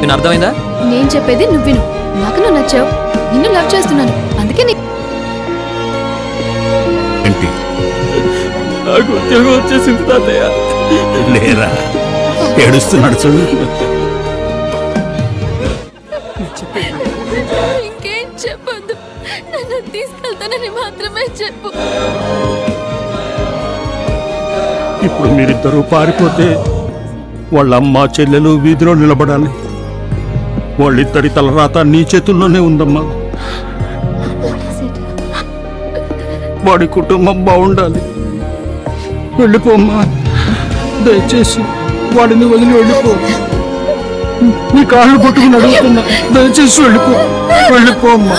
చెప్పిన అర్థమైందా? నేను చెప్పేది నువ్వు విను. నాకు నువ్వు నచ్చావు, నిన్ను లవ్ చేస్తున్నాను, అందుకే ఏంటి నాకు ఉద్యోగం వచ్చేసింది తాతయ్య. లేరా ఏడుస్తున్నాడు చూడు. ఇంకేం చెప్పొద్దు, నన్ను తీసుకెళ్తానని మాత్రమే చెప్పు. ఇప్పుడు మీరిద్దరూ పారిపోతే వాళ్ళ అమ్మ చెల్లెలు వీధిలో నిలబడాలి. వాళ్ళిద్దరి తలరాత నీ చేతుల్లోనే ఉందమ్మా. వాడి కుటుంబం బాగుండాలి. వెళ్ళిపోమ్మా, దయచేసి వాడిని వదిలి వెళ్ళిపో. నీ కాళ్ళు పట్టుకుని అడుగుతున్నా, దయచేసి వెళ్ళిపోమ్మా.